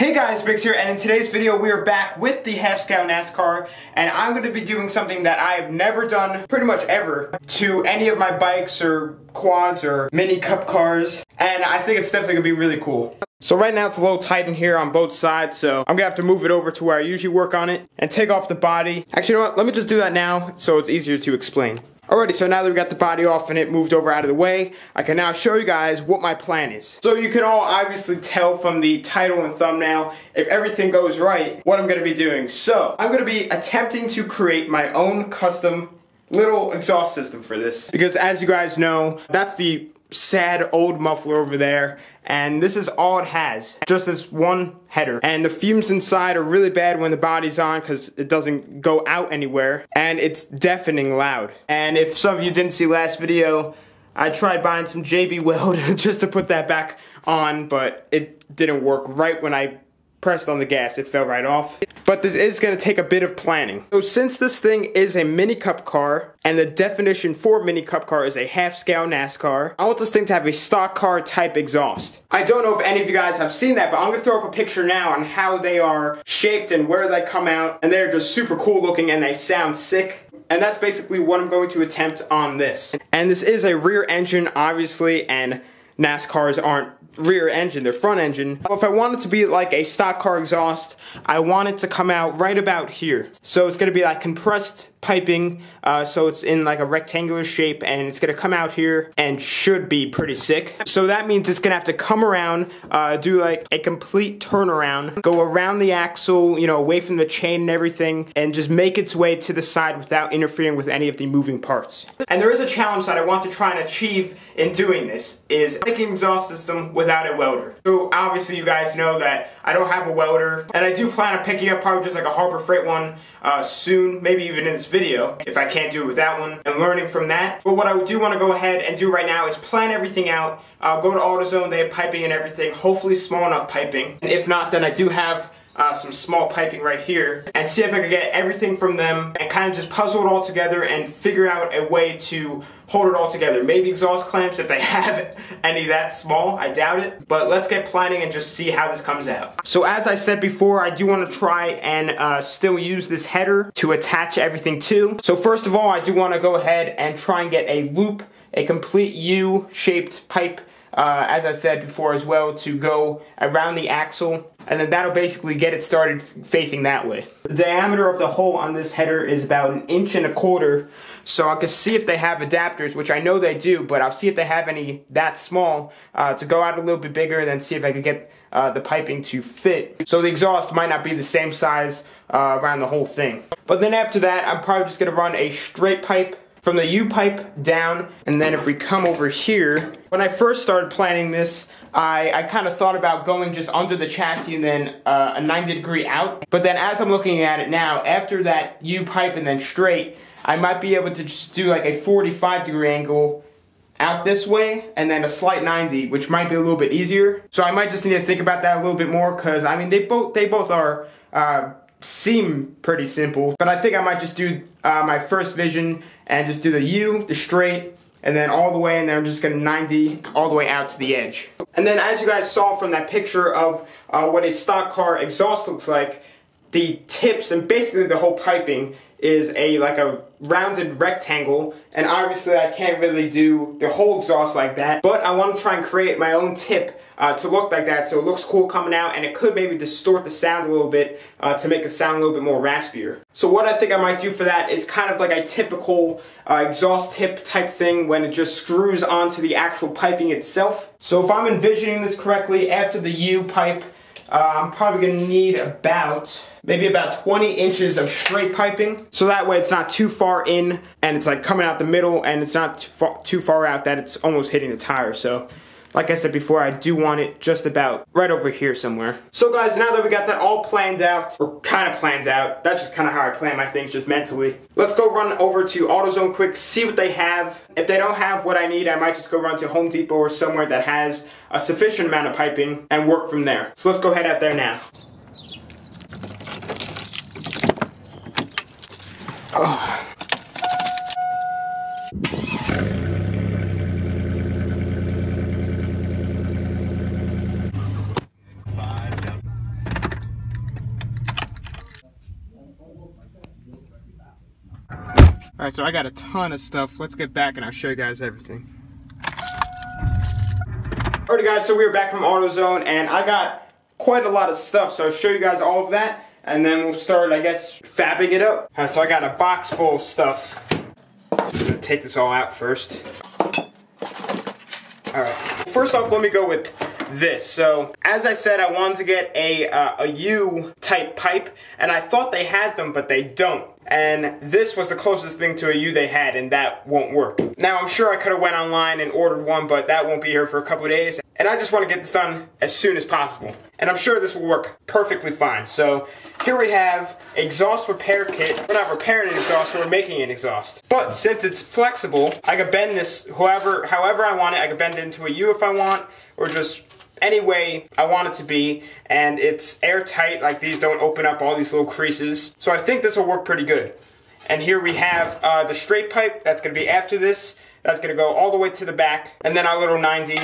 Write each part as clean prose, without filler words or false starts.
Hey guys, Bix here, and in today's video we are back with the half-scale NASCAR, and I'm going to be doing something that I have never done pretty much ever to any of my bikes or quads or mini cup cars, and I think it's definitely going to be really cool. So right now it's a little tight in here on both sides, so I'm going to have to move it over to where I usually work on it and take off the body. Actually, you know what? Let me just do that now so it's easier to explain. Alrighty, so now that we got the body off and it moved over out of the way, I can now show you guys what my plan is. So you can all obviously tell from the title and thumbnail, if everything goes right, what I'm going to be doing. So, I'm going to be attempting to create my own custom little exhaust system for this. Because as you guys know, that's the sad old muffler over there, and this is all it has, just this one header, and the fumes inside are really bad when the body's on because it doesn't go out anywhere, and it's deafening loud. And if some of you didn't see last video, I tried buying some JB Weld just to put that back on, but it didn't work. Right when I pressed on the gas, it fell right off. But this is going to take a bit of planning. So since this thing is a mini cup car, and the definition for mini cup car is a half-scale NASCAR, I want this thing to have a stock car type exhaust. I don't know if any of you guys have seen that, but I'm going to throw up a picture now on how they are shaped and where they come out, and they're just super cool looking and they sound sick. And that's basically what I'm going to attempt on this. And this is a rear engine, obviously, and NASCARs aren't rear engine, they're front engine. If I want it to be like a stock car exhaust, I want it to come out right about here. So it's going to be like compressed piping, so it's in like a rectangular shape, and it's going to come out here and should be pretty sick. So that means it's going to have to come around, do like a complete turnaround, go around the axle, you know, away from the chain and everything, and just make its way to the side without interfering with any of the moving parts. And there is a challenge that I want to try and achieve in doing this, is making an exhaust system without a welder. So obviously you guys know that I don't have a welder, and I do plan on picking up probably just like a Harbor Freight one soon, maybe even in this video, if I can't do it with that one, and learning from that. But what I do want to go ahead and do right now is plan everything out. Go to AutoZone, they have piping and everything, hopefully small enough piping. And if not, then I do have some small piping right here, and see if I can get everything from them and kind of just puzzle it all together and figure out a way to hold it all together. Maybe exhaust clamps if they have any that small, I doubt it. But let's get planning and just see how this comes out. So as I said before, I do want to try and still use this header to attach everything to. So first of all, I do want to go ahead and try and get a loop, a complete U-shaped pipe, as I said before as well, to go around the axle, and then that'll basically get it started facing that way. The diameter of the hole on this header is about 1.25 inches, so I can see if they have adapters, which I know they do, but I'll see if they have any that small to go out a little bit bigger, and then see if I could get the piping to fit. So the exhaust might not be the same size around the whole thing. But then after that, I'm probably just going to run a straight pipe from the U-pipe down, and then if we come over here, when I first started planning this, I kind of thought about going just under the chassis and then a 90-degree out. But then as I'm looking at it now, after that U-pipe and then straight, I might be able to just do like a 45-degree angle out this way, and then a slight 90, which might be a little bit easier. So I might just need to think about that a little bit more, because I mean they both are seem pretty simple, but I think I might just do my first vision and just do the U, the straight, and then all the way, and then I'm just gonna 90 all the way out to the edge. And then as you guys saw from that picture of what a stock car exhaust looks like, the tips and basically the whole piping is like a rounded rectangle, and obviously I can't really do the whole exhaust like that, but I want to try and create my own tip to look like that, so it looks cool coming out, and it could maybe distort the sound a little bit to make it sound a little bit more raspier. So what I think I might do for that is kind of like a typical exhaust tip type thing when it just screws onto the actual piping itself. So if I'm envisioning this correctly, after the U pipe, I'm probably going to need maybe about 20 inches of straight piping, so that way it's not too far in and it's like coming out the middle, and it's not too far out that it's almost hitting the tire. So like I said before, I do want it just about right over here somewhere. So guys, now that we got that all planned out, or kind of planned out, that's just kind of how I plan my things, just mentally. Let's go run over to AutoZone quick, see what they have. If they don't have what I need, I might just go run to Home Depot or somewhere that has a sufficient amount of piping and work from there. So let's go head out there now. Oh. Alright, so I got a ton of stuff. Let's get back and I'll show you guys everything. Alright guys, so we're back from AutoZone and I got quite a lot of stuff, so I'll show you guys all of that and then we'll start, I guess, fabbing it up. Alright, so I got a box full of stuff. So I'm going to take this all out first. Alright, first off, let me go with this. So, as I said, I wanted to get a U-type pipe, and I thought they had them, but they don't. And this was the closest thing to a U they had, and that won't work. Now, I'm sure I could have went online and ordered one, but that won't be here for a couple of days. And I just want to get this done as soon as possible. And I'm sure this will work perfectly fine. So, here we have exhaust repair kit. We're not repairing an exhaust, we're making an exhaust. But since it's flexible, I could bend this however I want it. I could bend it into a U if I want, or just any way I want it to be, and it's airtight, like these don't open up all these little creases. So I think this will work pretty good. And here we have the straight pipe, that's going to be after this. That's going to go all the way to the back, and then our little 90,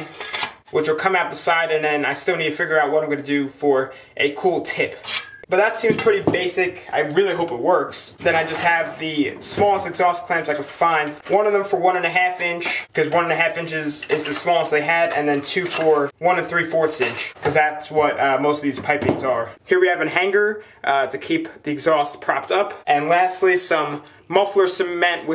which will come out the side, and then I still need to figure out what I'm going to do for a cool tip. But that seems pretty basic. I really hope it works. Then I just have the smallest exhaust clamps I could find. One of them for 1.5 inch, because 1.5 inches is the smallest they had, and then two for 1 3/4 inch, because that's what most of these pipings are. Here we have a hanger to keep the exhaust propped up. And lastly, some Muffler Cement,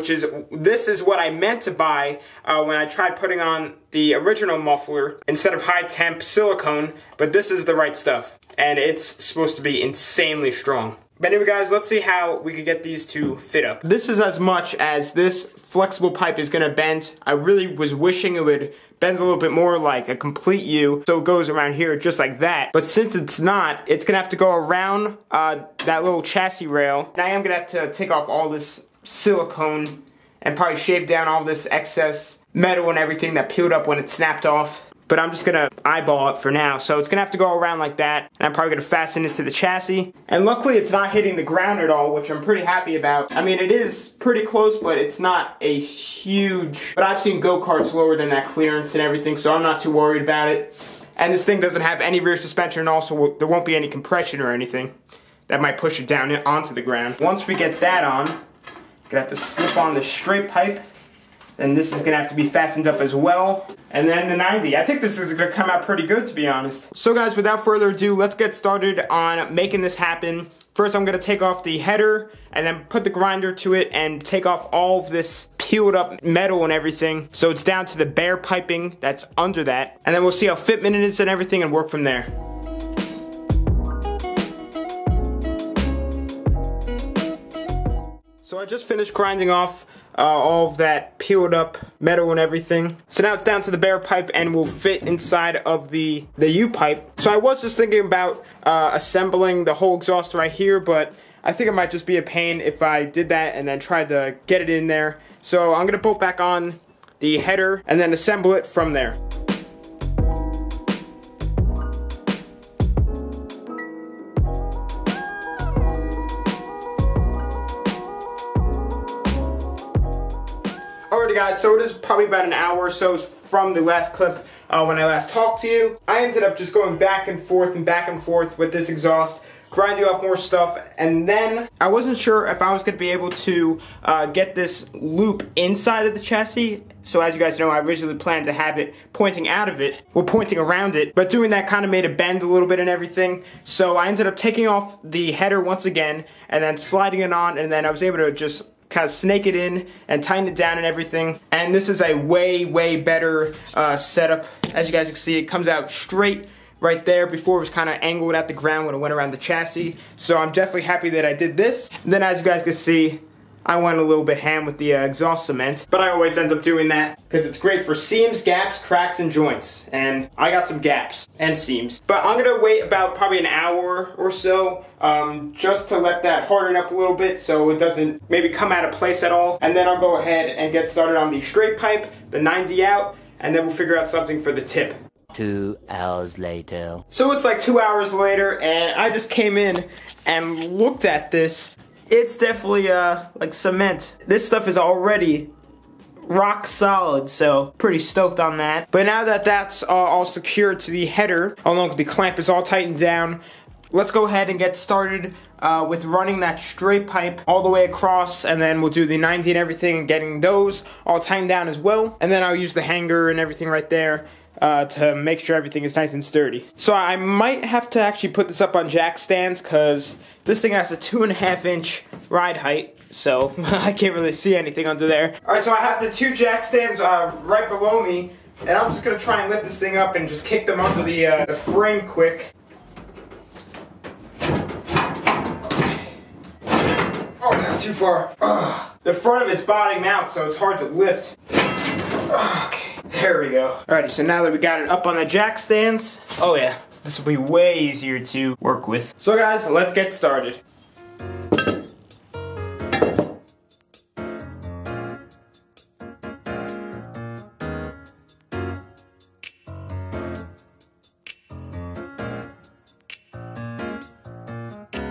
this is what I meant to buy when I tried putting on the original muffler instead of high temp silicone, but this is the right stuff. And it's supposed to be insanely strong. But anyway guys, let's see how we could get these to fit up. This is as much as this flexible pipe is gonna bend. I really was wishing it would bend a little bit more like a complete U, so it goes around here just like that. But since it's not, it's gonna have to go around that little chassis rail. And I am gonna have to take off all this silicone and probably shave down all this excess metal and everything that peeled up when it snapped off. But I'm just gonna eyeball it for now. So it's gonna have to go around like that, and I'm probably gonna fasten it to the chassis. And luckily it's not hitting the ground at all, which I'm pretty happy about. I mean, it is pretty close, but it's not a huge... But I've seen go-karts lower than that clearance and everything, so I'm not too worried about it. And this thing doesn't have any rear suspension, and also there won't be any compression or anything that might push it down onto the ground. Once we get that on, gonna have to slip on the straight pipe. Then this is gonna have to be fastened up as well. And then the 90. I think this is gonna come out pretty good, to be honest. So guys, without further ado, let's get started on making this happen. First, I'm gonna take off the header and then put the grinder to it and take off all of this peeled up metal and everything. So it's down to the bare piping that's under that. And then we'll see how fitment it is and everything and work from there. So I just finished grinding off all of that peeled up metal and everything. So now it's down to the bare pipe and will fit inside of the U-pipe. So I was just thinking about assembling the whole exhaust right here, but I think it might just be a pain if I did that and then tried to get it in there. So I'm gonna bolt back on the header and then assemble it from there. Alrighty guys, so it is probably about an hour or so from the last clip when I last talked to you. I ended up just going back and forth with this exhaust, grinding off more stuff, and then I wasn't sure if I was going to be able to get this loop inside of the chassis. So as you guys know, I originally planned to have it pointing out of it, or pointing around it, but doing that kind of made it bend a little bit and everything. So I ended up taking off the header once again, and then sliding it on, and then I was able to just kind of snake it in and tighten it down and everything. And this is a way better setup. As you guys can see, it comes out straight right there. Before it was kind of angled at the ground when it went around the chassis. So I'm definitely happy that I did this. And then as you guys can see, I went a little bit ham with the exhaust cement, but I always end up doing that because it's great for seams, gaps, cracks, and joints. And I got some gaps and seams. But I'm gonna wait about probably an hour or so just to let that harden up a little bit so it doesn't maybe come out of place at all. And then I'll go ahead and get started on the straight pipe, the 90 out, and then we'll figure out something for the tip. 2 hours later. So it's like 2 hours later, and I just came in and looked at this. It's definitely like cement. This stuff is already rock solid, so pretty stoked on that. But now that that's all secured to the header, along with the clamp is all tightened down, let's go ahead and get started with running that straight pipe all the way across, and then we'll do the 90 and everything and getting those all tightened down as well. And then I'll use the hanger and everything right there to make sure everything is nice and sturdy. So I might have to actually put this up on jack stands because this thing has a 2.5-inch ride height, so I can't really see anything under there. Alright, so I have the 2 jack stands right below me, and I'm just going to try and lift this thing up and just kick them under the frame quick. Oh god, too far. Ugh. The front of it's bottoming out, so it's hard to lift. Okay. There we go. Alrighty, so now that we got it up on the jack stands, oh yeah, this will be way easier to work with. So guys, let's get started.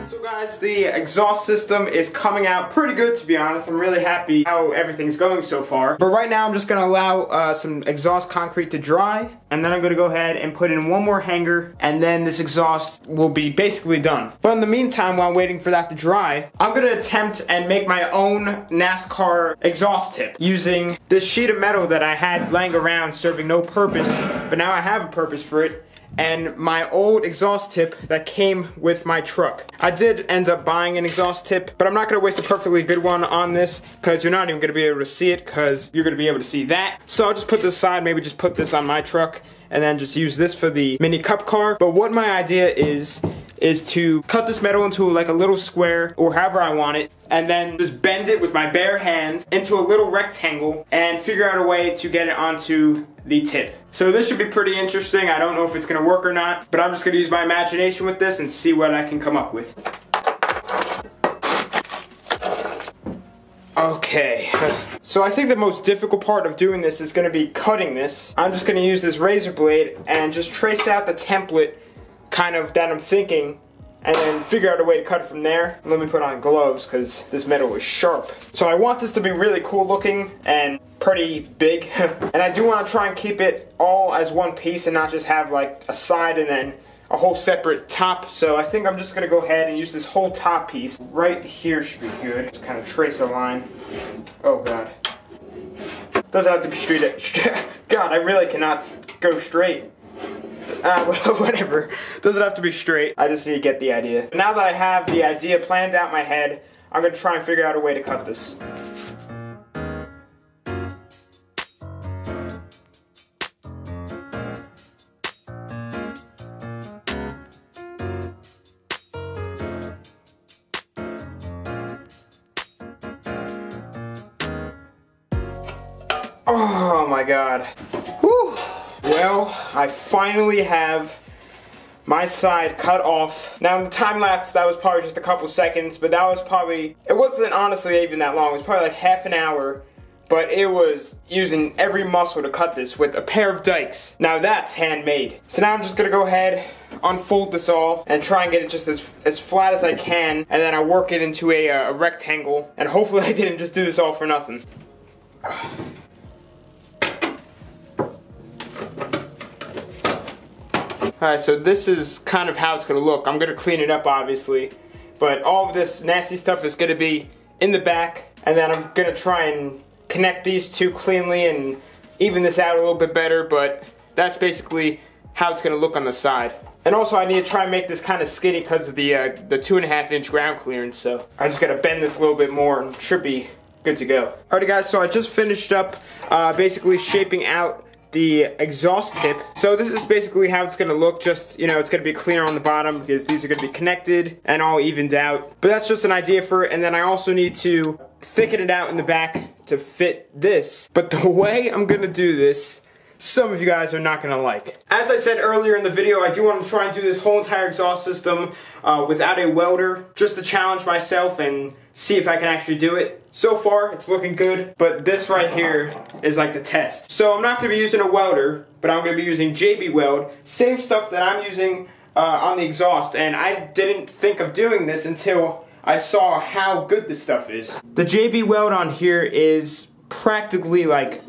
So guys, the exhaust system is coming out pretty good, to be honest. I'm really happy how everything's going so far. But right now I'm just going to allow some exhaust concrete to dry, and then I'm going to go ahead and put in one more hanger, and then this exhaust will be basically done. But in the meantime, while I'm waiting for that to dry, I'm going to attempt and make my own NASKAR exhaust tip using this sheet of metal that I had laying around serving no purpose, but now I have a purpose for it. And my old exhaust tip that came with my truck. I did end up buying an exhaust tip, but I'm not going to waste a perfectly good one on this because you're not even going to be able to see it because you're going to be able to see that. So I'll just put this aside, maybe just put this on my truck and then just use this for the mini cup car. But what my idea is to cut this metal into like a little square or however I want it, and then just bend it with my bare hands into a little rectangle and figure out a way to get it onto the tip. So this should be pretty interesting. I don't know if it's gonna work or not, but I'm just gonna use my imagination with this and see what I can come up with. Okay, so I think the most difficult part of doing this is gonna be cutting this. I'm just gonna use this razor blade and just trace out the template kind of that I'm thinking, and then figure out a way to cut it from there. Let me put on gloves because this metal is sharp. So I want this to be really cool looking and pretty big. And I do want to try and keep it all as one piece and not just have like a side and then a whole separate top. So I think I'm just going to go ahead and use this whole top piece. Right here should be good. Just kind of trace a line. Oh god. Doesn't have to be straight. God, I really cannot go straight. Whatever. Doesn't have to be straight. I just need to get the idea. Now that I have the idea planned out in my head, I'm going to try and figure out a way to cut this. Oh my god. Whew. Well, I finally have my side cut off. Now in the time lapse that was probably just a couple seconds, but that was probably, it wasn't honestly even that long. It was probably like half an hour, but it was using every muscle to cut this with a pair of dikes. Now that's handmade. So now I'm just gonna go ahead, unfold this all, and try and get it just as flat as I can, and then I work it into a rectangle, and hopefully I didn't just do this all for nothing. Alright, so this is kind of how it's going to look. I'm going to clean it up, obviously. But all of this nasty stuff is going to be in the back. And then I'm going to try and connect these two cleanly and even this out a little bit better. But that's basically how it's going to look on the side. And also I need to try and make this kind of skinny because of the 2.5-inch ground clearance. So I just got to bend this a little bit more and should be good to go. Alrighty guys, so I just finished up basically shaping out the exhaust tip. So this is basically how it's gonna look. Just, you know, it's gonna be cleaner on the bottom because these are gonna be connected and all evened out. But that's just an idea for it. And then I also need to thicken it out in the back to fit this. But the way I'm gonna do this, some of you guys are not gonna like. As I said earlier in the video, I do want to try and do this whole entire exhaust system without a welder, just to challenge myself and see if I can actually do it. So far, it's looking good, but this right here is like the test. So I'm not going to be using a welder, but I'm going to be using JB Weld, same stuff that I'm using on the exhaust, and I didn't think of doing this until I saw how good this stuff is. The JB Weld on here is practically like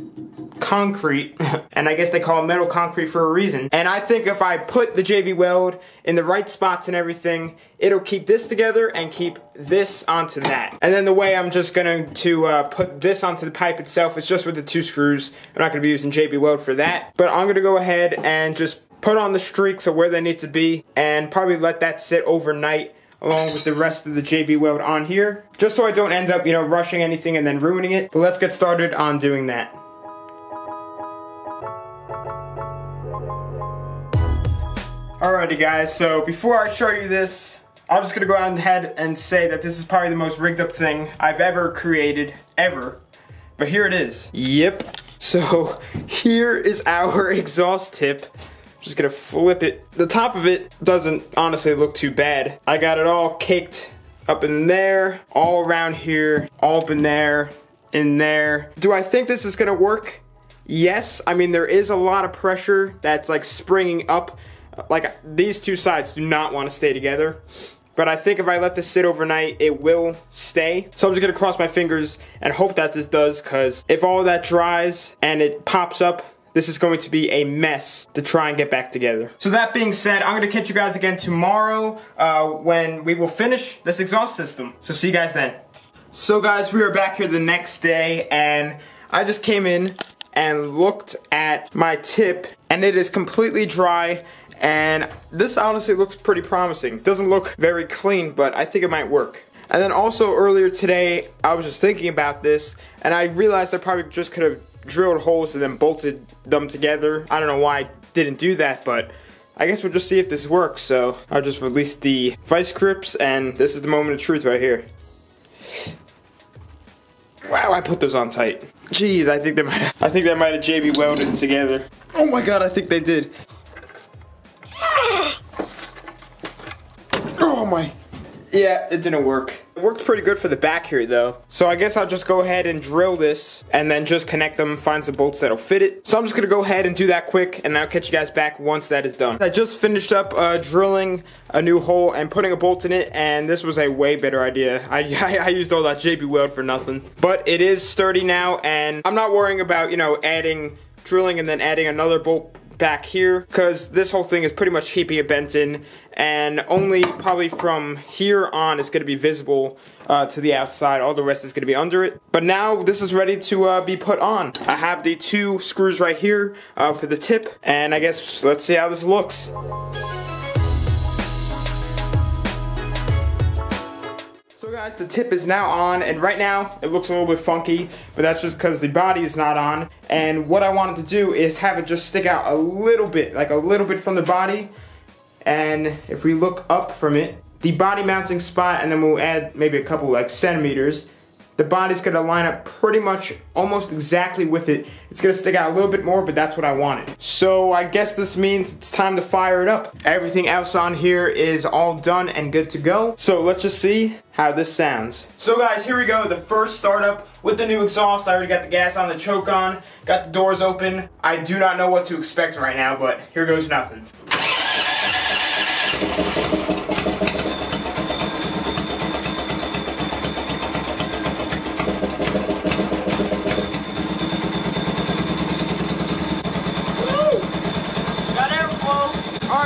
concrete, and I guess they call it metal concrete for a reason. And I think if I put the JB Weld in the right spots and everything, it'll keep this together and keep this onto that. And then the way I'm just going to put this onto the pipe itself is just with the 2 screws. I'm not going to be using JB Weld for that, but I'm going to go ahead and just put on the streaks of where they need to be and probably let that sit overnight along with the rest of the JB Weld on here, just so I don't end up, you know, rushing anything and then ruining it. But let's get started on doing that. Alrighty guys, so before I show you this, I'm just gonna go ahead and say that this is probably the most rigged up thing I've ever created, ever. But here it is. Yep. So here is our exhaust tip. Just gonna flip it. The top of it doesn't honestly look too bad. I got it all caked up in there, all around here, all up in there, in there. Do I think this is gonna work? Yes. I mean, there is a lot of pressure that's like springing up. Like, these 2 sides do not want to stay together. But I think if I let this sit overnight, it will stay. So I'm just gonna cross my fingers and hope that this does, because if all that dries and it pops up, this is going to be a mess to try and get back together. So that being said, I'm gonna catch you guys again tomorrow when we will finish this exhaust system. So see you guys then. So guys, we are back here the next day, and I just came in and looked at my tip, and it is completely dry. And this honestly looks pretty promising. Doesn't look very clean, but I think it might work. And then also earlier today, I was just thinking about this, and I realized I probably just could have drilled holes and then bolted them together. I don't know why I didn't do that, but I guess we'll just see if this works. So I'll just release the vice grips, and this is the moment of truth right here. Wow, I put those on tight. Jeez, I think they might have JB welded together. Oh my god, I think they did. Oh my, yeah, it didn't work. It worked pretty good for the back here though. So I guess I'll just go ahead and drill this and then just connect them, find some bolts that'll fit it. So I'm just gonna go ahead and do that quick, and I'll catch you guys back once that is done. I just finished up drilling a new hole and putting a bolt in it, and this was a way better idea. I used all that JB Weld for nothing. But it is sturdy now, and I'm not worrying about, you know, drilling and then adding another bolt back here, because this whole thing is pretty much keeping it bent in, and only probably from here on is going to be visible to the outside. All the rest is going to be under it. But now this is ready to be put on. I have the 2 screws right here for the tip, and I guess let's see how this looks. So guys, the tip is now on, and right now it looks a little bit funky, but that's just because the body is not on. And what I wanted to do is have it just stick out a little bit, like a little bit from the body. And if we look up from it, the body mounting spot, and then we'll add maybe a couple like centimeters, the body's gonna line up pretty much almost exactly with it. It's gonna stick out a little bit more, but that's what I wanted. So I guess this means it's time to fire it up. Everything else on here is all done and good to go. So let's just see how this sounds. So guys, here we go, the first startup with the new exhaust. I already got the gas on, the choke on, got the doors open. I do not know what to expect right now, but here goes nothing.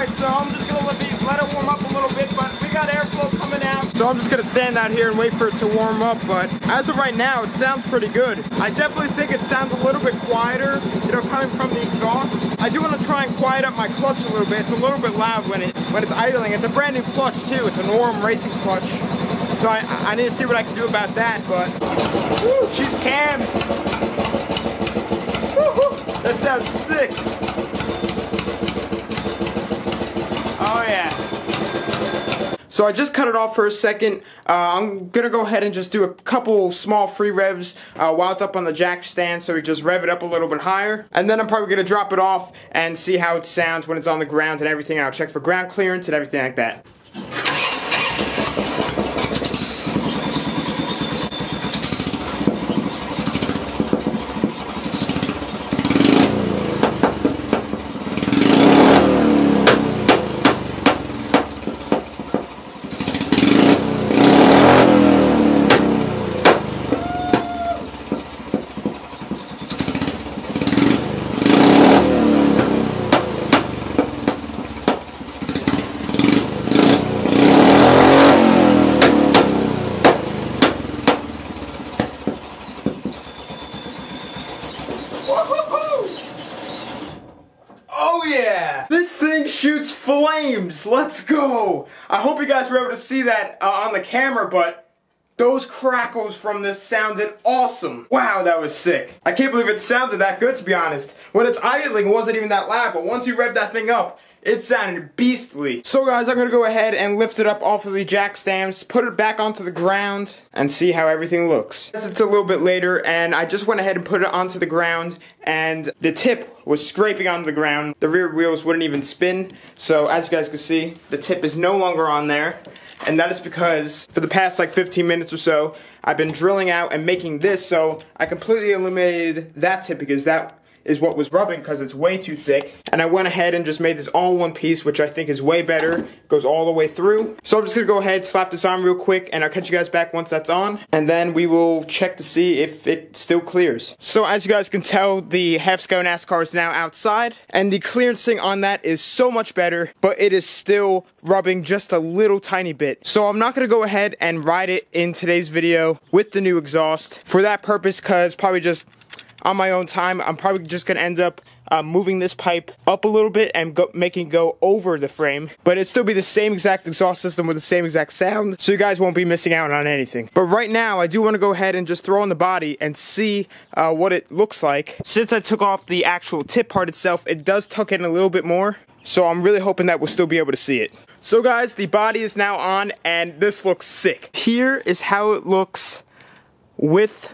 So I'm just gonna let it warm up a little bit, but we got airflow coming out. So I'm just gonna stand out here and wait for it to warm up, but as of right now, it sounds pretty good. I definitely think it sounds a little bit quieter, you know, coming from the exhaust. I do want to try and quiet up my clutch a little bit. It's a little bit loud when it's idling. It's a brand new clutch too. It's a Norm racing clutch. So I need to see what I can do about that, but woo, she's cams. Woo-hoo, that sounds sick. Oh yeah. So I just cut it off for a second. I'm gonna go ahead and just do a couple small free revs while it's up on the jack stand, so we just rev it up a little bit higher. And then I'm probably gonna drop it off and see how it sounds when it's on the ground and everything. I'll check for ground clearance and everything like that. flames! Let's go! I hope you guys were able to see that on the camera, but those crackles from this sounded awesome. Wow, that was sick. I can't believe it sounded that good, to be honest. When it's idling, it wasn't even that loud, but once you rev that thing up, it sounded beastly. So guys, I'm gonna go ahead and lift it up off of the jack stands, put it back onto the ground, and see how everything looks. It's a little bit later, and I just went ahead and put it onto the ground, and the tip was scraping onto the ground. The rear wheels wouldn't even spin, so as you guys can see, the tip is no longer on there. And that is because for the past like 15 minutes or so, I've been drilling out and making this, so I completely eliminated that tip because that is what was rubbing because it's way too thick. And I went ahead and just made this all one piece, which I think is way better. It goes all the way through. So I'm just gonna go ahead, slap this on real quick, and I'll catch you guys back once that's on. And then we will check to see if it still clears. So as you guys can tell, the half scale NASCAR is now outside, and the clearancing on that is so much better, but it is still rubbing just a little tiny bit. So I'm not gonna go ahead and ride it in today's video with the new exhaust for that purpose, cause probably just on my own time, I'm probably just gonna end up moving this pipe up a little bit and making it go over the frame, but it'd still be the same exact exhaust system with the same exact sound, so you guys won't be missing out on anything. But right now, I do want to go ahead and just throw on the body and see what it looks like. Since I took off the actual tip part itself, it does tuck in a little bit more, so I'm really hoping that we'll still be able to see it. So guys, the body is now on, and this looks sick. Here is how it looks with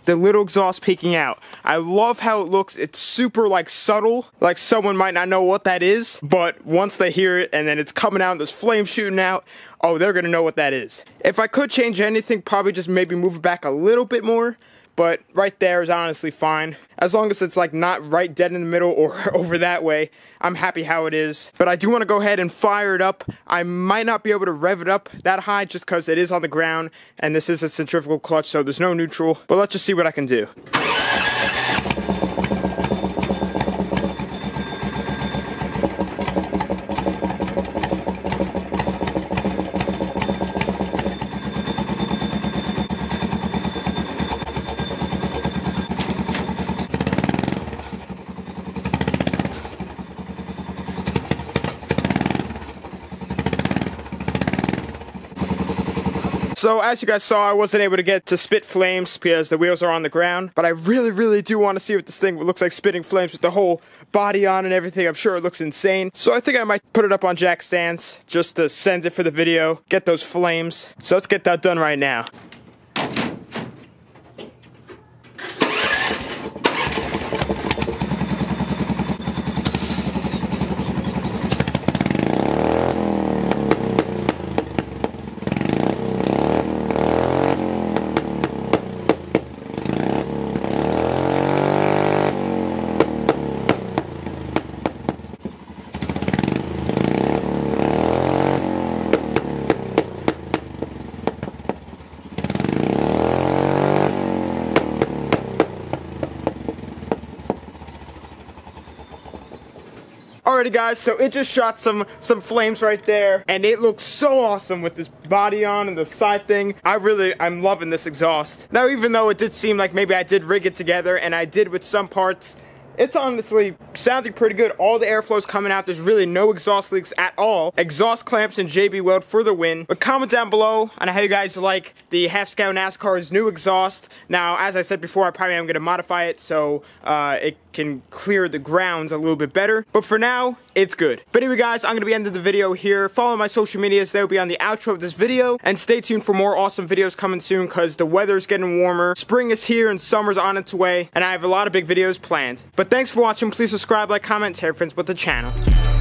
the little exhaust peeking out. I love how it looks. It's super like subtle, like someone might not know what that is, but once they hear it and then it's coming out and there's flames shooting out, oh, they're gonna know what that is. If I could change anything, probably just maybe move it back a little bit more, but right there is honestly fine. As long as it's like not right dead in the middle or over that way, I'm happy how it is. But I do want to go ahead and fire it up. I might not be able to rev it up that high just because it is on the ground and this is a centrifugal clutch, so there's no neutral. But let's just see what I can do. So as you guys saw, I wasn't able to get to spit flames because the wheels are on the ground, but I really do want to see what this thing looks like spitting flames with the whole body on and everything. I'm sure it looks insane. So I think I might put it up on jack stands just to send it for the video, get those flames. So let's get that done right now. Alrighty guys, so it just shot some flames right there, and it looks so awesome with this body on and the side thing. I'm loving this exhaust. Now, even though it did seem like maybe I did rig it together, and I did with some parts, it's honestly sounding pretty good. All the airflow's coming out. There's really no exhaust leaks at all. Exhaust clamps and JB Weld for the win. But comment down below on how you guys like the half scale NASCAR's new exhaust. Now, as I said before, I probably am going to modify it so it can clear the grounds a little bit better. But for now, it's good. But anyway guys, I'm going to be ending the video here. Follow my social medias. They'll be on the outro of this video. And stay tuned for more awesome videos coming soon because the weather's getting warmer. Spring is here and summer's on its way. And I have a lot of big videos planned. But thanks for watching. Please subscribe, like, comment, tell your friends about the channel.